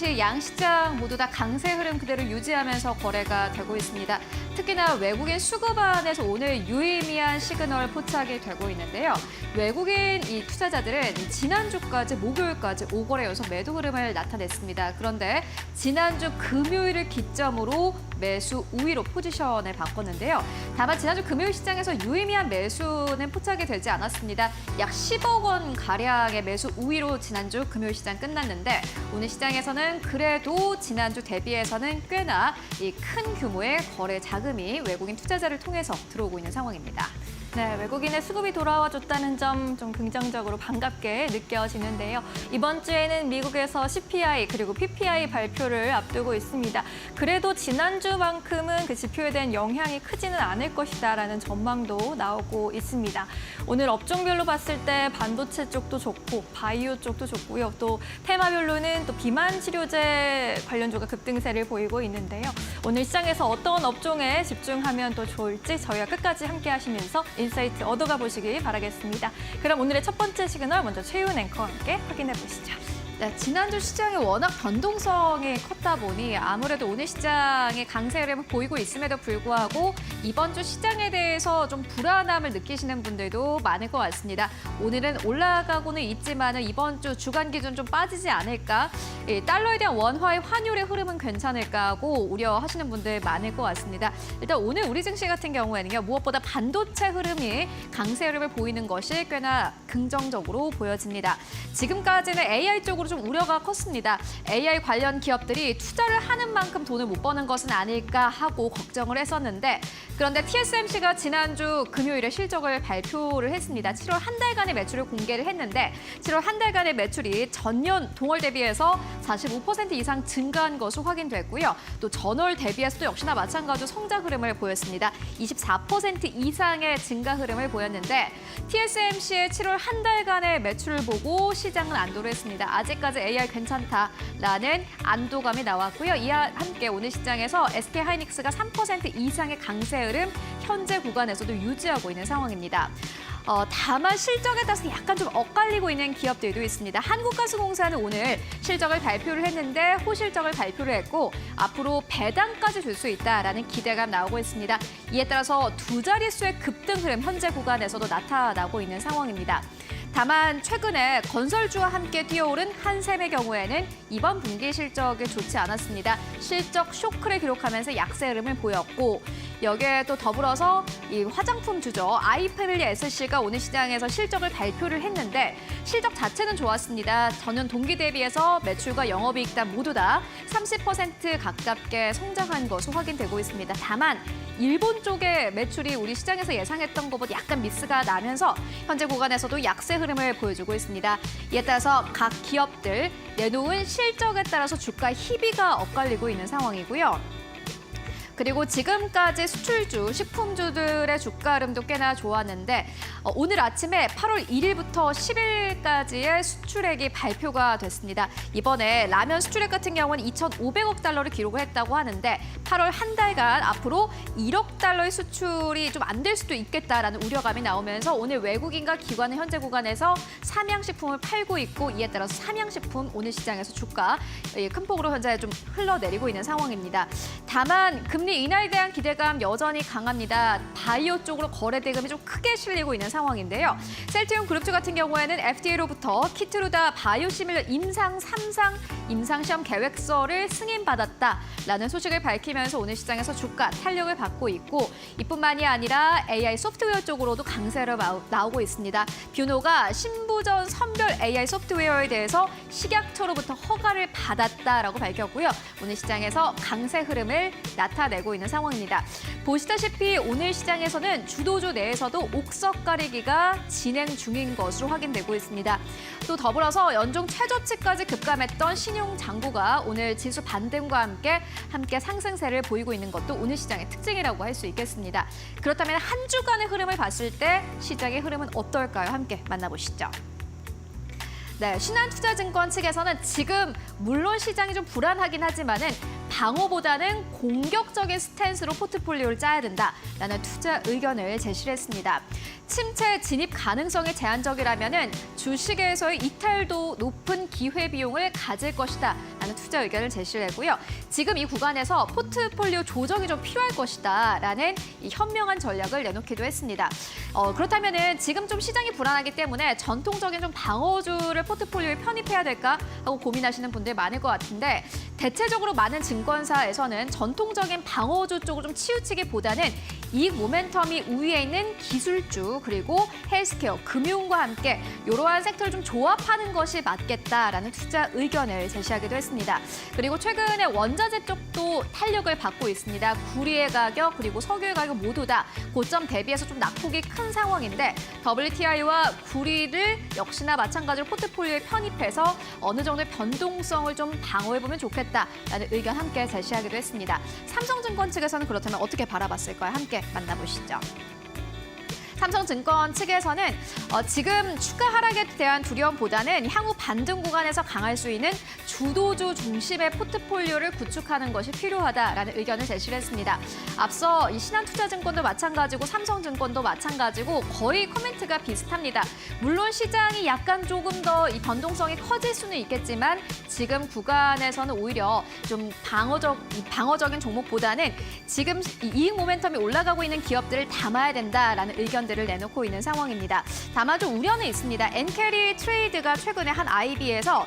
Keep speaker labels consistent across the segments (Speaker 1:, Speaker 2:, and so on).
Speaker 1: 증시 양시장 모두 다 강세 흐름 그대로 유지하면서 거래가 되고 있습니다. 특히나 외국인 수급안에서 오늘 유의미한 시그널 포착이 되고 있는데요. 외국인 이 투자자들은 지난주까지 목요일까지 5거래 연속 매도 흐름을 나타냈습니다. 그런데 지난주 금요일을 기점으로 매수 우위로 포지션을 바꿨는데요. 다만 지난주 금요일 시장에서 유의미한 매수는 포착이 되지 않았습니다. 약 10억 원 가량의 매수 우위로 지난주 금요일 시장 끝났는데 오늘 시장에서는 그래도 지난주 대비해서는 꽤나 이 큰 규모의 거래 자금이 외국인 투자자를 통해서 들어오고 있는 상황입니다.
Speaker 2: 네, 외국인의 수급이 돌아와줬다는 점 좀 긍정적으로 반갑게 느껴지는데요. 이번 주에는 미국에서 CPI 그리고 PPI 발표를 앞두고 있습니다. 그래도 지난주만큼은 그 지표에 대한 영향이 크지는 않을 것이다라는 전망도 나오고 있습니다. 오늘 업종별로 봤을 때 반도체 쪽도 좋고 바이오 쪽도 좋고요. 또 테마별로는 또 비만 치료제 관련주가 급등세를 보이고 있는데요. 오늘 시장에서 어떤 업종에 집중하면 또 좋을지 저희와 끝까지 함께 하시면서 인사이트 얻어가 보시기 바라겠습니다. 그럼 오늘의 첫 번째 시그널 먼저 최윤 앵커와 함께 확인해 보시죠.
Speaker 1: 네, 지난주 시장이 워낙 변동성이 컸다 보니 아무래도 오늘 시장의 강세 흐름을 보이고 있음에도 불구하고 이번 주 시장에 대해서 좀 불안함을 느끼시는 분들도 많을 것 같습니다. 오늘은 올라가고는 있지만 이번 주 주간 기준 좀 빠지지 않을까? 달러에 대한 원화의 환율의 흐름은 괜찮을까 하고 우려하시는 분들 많을 것 같습니다. 일단 오늘 우리 증시 같은 경우에는요. 무엇보다 반도체 흐름이 강세 흐름을 보이는 것이 꽤나 긍정적으로 보여집니다. 지금까지는 AI 쪽으로 좀 우려가 컸습니다. AI 관련 기업들이 투자를 하는 만큼 돈을 못 버는 것은 아닐까 하고 걱정을 했었는데 그런데 TSMC가 지난주 금요일에 실적을 발표를 했습니다. 7월 한 달간의 매출을 공개를 했는데 7월 한 달간의 매출이 전년 동월 대비해서 45% 이상 증가한 것으로 확인됐고요. 또 전월 대비해서도 역시나 마찬가지로 성장 흐름을 보였습니다. 24% 이상의 증가 흐름을 보였는데 TSMC의 7월 한 달간의 매출을 보고 시장은 안도를 했습니다. 아직까지 AI 괜찮다라는 안도감이 나왔고요. 이와 함께 오늘 시장에서 SK하이닉스가 3% 이상의 강세 흐름 현재 구간에서도 유지하고 있는 상황입니다. 다만 실적에 따라서 약간 좀 엇갈리고 있는 기업들도 있습니다. 한국가스공사는 오늘 실적을 발표를 했는데 호실적을 발표를 했고 앞으로 배당까지 줄 수 있다라는 기대감 나오고 있습니다. 이에 따라서 두 자릿수의 급등 흐름 현재 구간에서도 나타나고 있는 상황입니다. 다만 최근에 건설주와 함께 뛰어오른 한샘의 경우에는 이번 분기 실적이 좋지 않았습니다. 실적 쇼크를 기록하면서 약세 흐름을 보였고 여기에 또 더불어서 이 화장품주죠. 아이패밀리 SC가 오늘 시장에서 실적을 발표를 했는데 실적 자체는 좋았습니다. 전년 동기 대비해서 매출과 영업이익 단 모두 다 30% 가깝게 성장한 것으로 확인되고 있습니다. 다만 일본 쪽의 매출이 우리 시장에서 예상했던 것보다 약간 미스가 나면서 현재 구간에서도 약세 흐름을 보여주고 있습니다. 이에 따라서 각 기업들 내놓은 실적에 따라서 주가 희비가 엇갈리고 있는 상황이고요. 그리고 지금까지 수출주, 식품주들의 주가 흐름도 꽤나 좋았는데 오늘 아침에 8월 1일부터 10일까지의 수출액이 발표가 됐습니다. 이번에 라면 수출액 같은 경우는 2,500억 달러를 기록을 했다고 하는데 8월 한 달간 앞으로 1억 달러의 수출이 좀 안 될 수도 있겠다라는 우려감이 나오면서 오늘 외국인과 기관은 현재 구간에서 삼양식품을 팔고 있고 이에 따라서 삼양식품 오늘 시장에서 주가 큰 폭으로 현재 좀 흘러내리고 있는 상황입니다. 다만 금리 인하에 대한 기대감 여전히 강합니다. 바이오 쪽으로 거래 대금이 좀 크게 실리고 있는 상황인데요. 셀트리온 그룹주 같은 경우에는 FDA로부터 키트루다 바이오시밀러 임상 3상 임상시험 계획서를 승인받았다라는 소식을 밝히면서 오늘 시장에서 주가 탄력을 받고 있고 이뿐만이 아니라 AI 소프트웨어 쪽으로도 강세로 나오고 있습니다. 뷰노가 신부전 선별 AI 소프트웨어에 대해서 식약처로부터 허가를 받았다라고 밝혔고요. 오늘 시장에서 강세 흐름을 나타내고 있는 상황입니다. 보시다시피 오늘 시장에서는 주도주 내에서도 옥석 가리기가 진행 중인 것으로 확인되고 있습니다. 또 더불어서 연중 최저치까지 급감했던 신용장구가 오늘 지수 반등과 함께 상승세를 보이고 있는 것도 오늘 시장의 특징이라고 할 수 있겠습니다. 그렇다면 한 주간의 흐름을 봤을 때 시장의 흐름은 어떨까요? 함께 만나보시죠. 네, 신한투자증권 측에서는 지금 물론 시장이 좀 불안하긴 하지만은 방어보다는 공격적인 스탠스로 포트폴리오를 짜야 된다라는 투자 의견을 제시를 했습니다. 침체 진입 가능성이 제한적이라면은 주식에서의 이탈도 높은 기회 비용을 가질 것이다 라는 투자 의견을 제시를 했고요. 지금 이 구간에서 포트폴리오 조정이 좀 필요할 것이다 라는 이 현명한 전략을 내놓기도 했습니다. 그렇다면은 지금 좀 시장이 불안하기 때문에 전통적인 좀 방어주를 포트폴리오에 편입해야 될까 하고 고민하시는 분들 많을 것 같은데 대체적으로 많은 증권사에서는 전통적인 방어주 쪽으로 좀 치우치기보다는 이익 모멘텀이 우위에 있는 기술주 그리고 헬스케어, 금융과 함께 이러한 섹터를 좀 조합하는 것이 맞겠다라는 투자 의견을 제시하기도 했습니다. 그리고 최근에 원자재 쪽도 탄력을 받고 있습니다. 구리의 가격 그리고 석유의 가격 모두 다 고점 대비해서 좀 낙폭이 큰 상황인데 WTI와 구리를 역시나 마찬가지로 포트폴리오에 편입해서 어느 정도의 변동성을 좀 방어해보면 좋겠다라는 의견 함께 제시하기도 했습니다. 삼성증권 측에서는 그렇다면 어떻게 바라봤을까요? 함께 만나보시죠. 삼성증권 측에서는 지금 추가 하락에 대한 두려움보다는 향후 반등 구간에서 강할 수 있는 주도주 중심의 포트폴리오를 구축하는 것이 필요하다라는 의견을 제시를 했습니다. 앞서 이 신한투자증권도 마찬가지고 삼성증권도 마찬가지고 거의 코멘트가 비슷합니다. 물론 시장이 약간 조금 더 이 변동성이 커질 수는 있겠지만 지금 구간에서는 오히려 좀 방어적인 종목보다는 지금 이익 모멘텀이 올라가고 있는 기업들을 담아야 된다라는 의견들을 내놓고 있는 상황입니다. 다만 좀 우려는 있습니다. 엔캐리 트레이드가 최근에 한 IB에서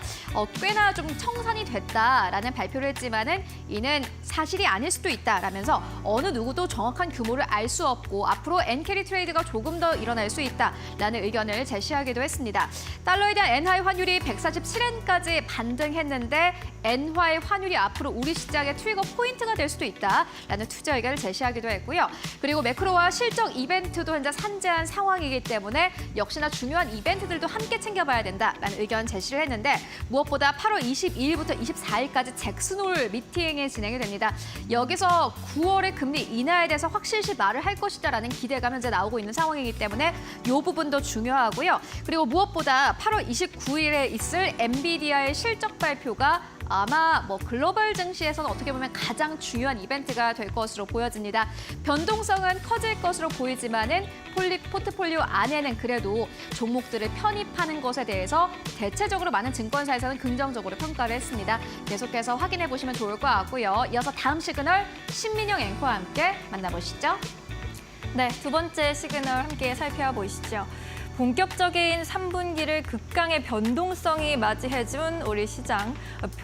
Speaker 1: 꽤나 좀 청산이 됐다라는 발표를 했지만은 이는 사실이 아닐 수도 있다라면서 어느 누구도 정확한 규모를 알 수 없고 앞으로 엔캐리 트레이드가 조금 더 일어날 수 있다라는 의견을 제시하기도 했습니다. 달러에 대한 엔화의 환율이 147엔까지 반등했는데 엔화의 환율이 앞으로 우리 시장의 트리거 포인트가 될 수도 있다라는 투자 의견을 제시하기도 했고요. 그리고 매크로와 실적 이벤트도 현재 산재한 상황이기 때문에 역시나 중요한 이벤트들도 함께 챙겨봐야 된다라는 의견 제시를 했는데 무엇보다 8월 22일부터 24일까지 잭슨홀 미팅이 진행이 됩니다. 여기서 9월의 금리 인하에 대해서 확실시 말을 할 것이다라는 기대감 현재 나오고 있는 상황이기 때문에 이 부분도 중요하고요. 그리고 무엇보다 8월 29일에 있을 엔비디아의 실적 발표가 아마 글로벌 증시에서는 어떻게 보면 가장 중요한 이벤트가 될 것으로 보여집니다. 변동성은 커질 것으로 보이지만은 포트폴리오 안에는 그래도 종목들을 편입하는 것에 대해서 대체적으로 많은 증권사에서는 긍정적으로 평가를 했습니다. 계속해서 확인해 보시면 좋을 것 같고요. 이어서 다음 시그널 신민영 앵커와 함께 만나보시죠.
Speaker 2: 네, 두 번째 시그널 함께 살펴보시죠. 본격적인 3분기를 극강의 변동성이 맞이해준 우리 시장.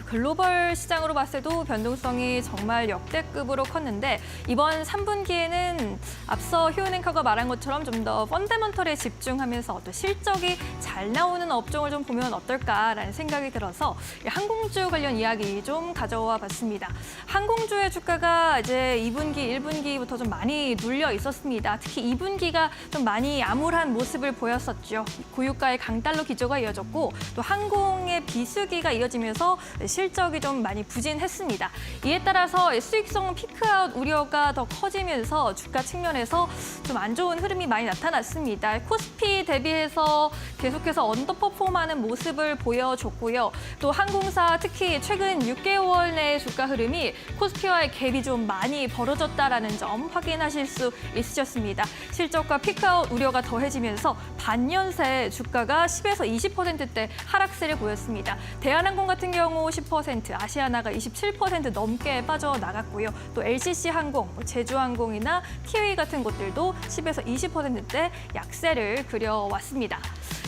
Speaker 2: 글로벌 시장으로 봤을 때도 변동성이 정말 역대급으로 컸는데 이번 3분기에는 앞서 효은앵커가 말한 것처럼 좀 더 펀더멘털에 집중하면서 또 실적이 잘 나오는 업종을 좀 보면 어떨까라는 생각이 들어서 항공주 관련 이야기 좀 가져와 봤습니다. 항공주의 주가가 이제 2분기, 1분기부터 좀 많이 눌려 있었습니다. 특히 2분기가 좀 많이 암울한 모습을 보였었죠. 고유가의 강달러 기조가 이어졌고 또 항공의 비수기가 이어지면서 실적이 좀 많이 부진했습니다. 이에 따라서 수익성 피크아웃 우려가 더 커지면서 주가 측면에서 좀 안 좋은 흐름이 많이 나타났습니다. 코스피 대비해서 계속해서 언더퍼폼하는 모습을 보여줬고요. 또 항공사 특히 최근 6개월 내 주가 흐름이 코스피와의 갭이 좀 많이 벌어졌다라는 점 확인하실 수 있으셨습니다. 실적과 피크아웃 우려가 더해지면서 반년새 주가가 10에서 20%대 하락세를 보였습니다. 대한항공 같은 경우 10%, 아시아나가 27% 넘게 빠져나갔고요. 또 LCC항공, 제주항공이나 키위 같은 곳들도 10에서 20%대 약세를 그려왔습니다.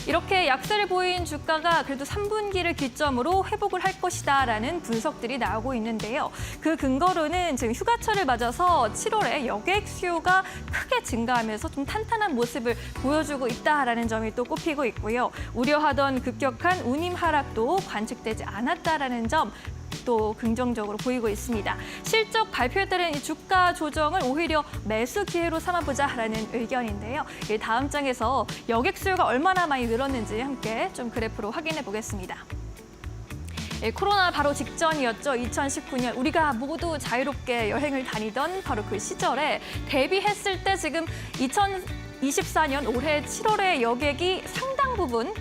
Speaker 2: 이렇게 약세를 보인 주가가 그래도 3분기를 기점으로 회복을 할 것이다라는 분석들이 나오고 있는데요. 그 근거로는 지금 휴가철을 맞아서 7월에 여객 수요가 크게 증가하면서 좀 탄탄한 모습을 보여주고 있다라는 점이 또 꼽히고 있고요. 우려하던 급격한 운임 하락도 관측되지 않았다라는 점 또 긍정적으로 보이고 있습니다. 실적 발표에 따른 이 주가 조정을 오히려 매수 기회로 삼아보자라는 의견인데요. 다음 장에서 여객 수요가 얼마나 많이 늘었는지 함께 좀 그래프로 확인해 보겠습니다. 코로나 바로 직전이었죠. 2019년 우리가 모두 자유롭게 여행을 다니던 바로 그 시절에 대비했을 때 지금 2024년 올해 7월에 여객이 상당 부분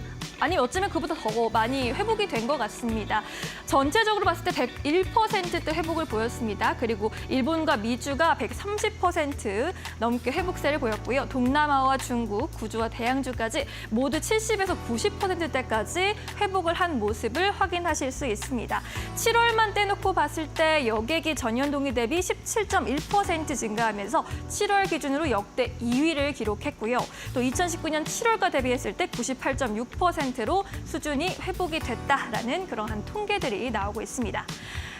Speaker 2: 아니면 어쩌면 그보다 더 많이 회복이 된 것 같습니다. 전체적으로 봤을 때 101%대 회복을 보였습니다. 그리고 일본과 미주가 130% 넘게 회복세를 보였고요. 동남아와 중국, 구주와 대양주까지 모두 70에서 90%대까지 회복을 한 모습을 확인하실 수 있습니다. 7월만 떼놓고 봤을 때 여객이 전년 동기 대비 17.1% 증가하면서 7월 기준으로 역대 2위를 기록했고요. 또 2019년 7월과 대비했을 때 98.6%로 수준이 회복이 됐다라는 그러한 통계들이 나오고 있습니다.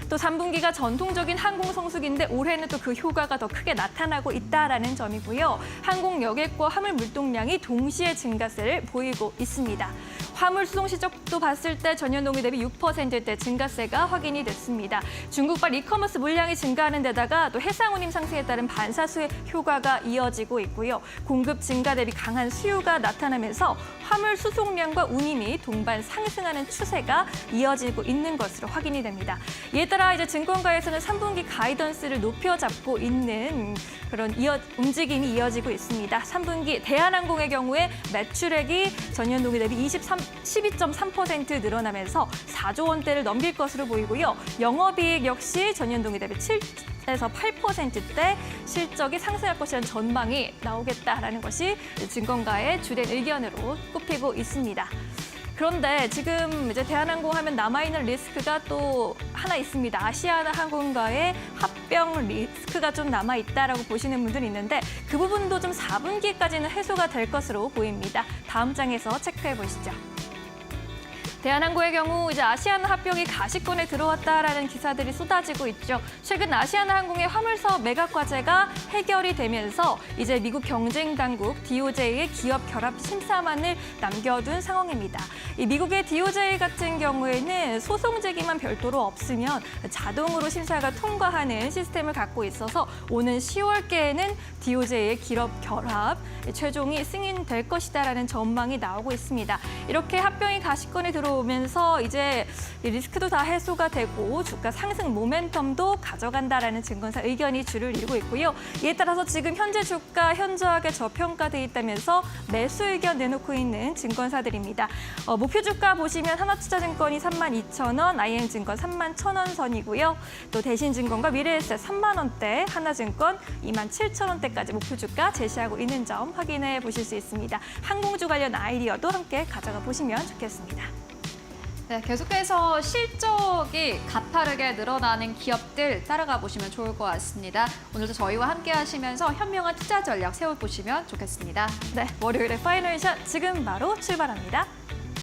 Speaker 2: 또 3분기가 전통적인 항공 성수기인데 올해는 또 그 효과가 더 크게 나타나고 있다라는 점이고요. 항공 여객과 화물 물동량이 동시에 증가세를 보이고 있습니다. 화물 수송 실적도 봤을 때 전년 동기 대비 6%대 증가세가 확인이 됐습니다. 중국발 이커머스 물량이 증가하는 데다가 또 해상 운임 상승에 따른 반사수의 효과가 이어지고 있고요. 공급 증가 대비 강한 수요가 나타나면서 화물 수송량과 운임이 동반 상승하는 추세가 이어지고 있는 것으로 확인이 됩니다. 이에 따라 이제 증권가에서는 3분기 가이던스를 높여잡고 있는 그런 움직임이 이어지고 있습니다. 3분기 대한항공의 경우에 매출액이 전년 동기 대비 12.3% 늘어나면서 4조 원대를 넘길 것으로 보이고요. 영업이익 역시 전년 동기 대비 7에서 8%대 실적이 상승할 것이라는 전망이 나오겠다라는 것이 증권가의 주된 의견으로 꼽히고 있습니다. 그런데 지금 이제 대한항공 하면 남아있는 리스크가 또 하나 있습니다. 아시아나항공과의 합병 리스크가 좀 남아있다라고 보시는 분들이 있는데 그 부분도 좀 4분기까지는 해소가 될 것으로 보입니다. 다음 장에서 체크해 보시죠. 대한항공의 경우 이제 아시아나 합병이 가시권에 들어왔다라는 기사들이 쏟아지고 있죠. 최근 아시아나항공의 화물사업 매각 과제가 해결이 되면서 이제 미국 경쟁 당국 DOJ의 기업 결합 심사만을 남겨둔 상황입니다. 이 미국의 DOJ 같은 경우에는 소송 제기만 별도로 없으면 자동으로 심사가 통과하는 시스템을 갖고 있어서 오는 10월께에는 DOJ의 기업 결합 최종이 승인될 것이다라는 전망이 나오고 있습니다. 이렇게 합병이 가시권에 들어오면서 이제 리스크도 다 해소가 되고 주가 상승 모멘텀도 가져간다라는 증권사 의견이 주를 이루고 있고요. 이에 따라서 지금 현재 주가 현저하게 저평가돼 있다면서 매수 의견 내놓고 있는 증권사들입니다. 목표 주가 보시면 하나투자증권이 32,000원, IM증권 31,000원 선이고요. 또 대신증권과 미래에셋 3만 원대, 하나증권 27,000원대까지 목표 주가 제시하고 있는 점 확인해 보실 수 있습니다. 항공주 관련 아이디어도 함께 가져가 보시면 좋겠습니다.
Speaker 1: 네, 계속해서 실적이 가파르게 늘어나는 기업들 따라가 보시면 좋을 것 같습니다. 오늘도 저희와 함께 하시면서 현명한 투자 전략 세워보시면 좋겠습니다.
Speaker 2: 네, 월요일의 파이널 샷 지금 바로 출발합니다.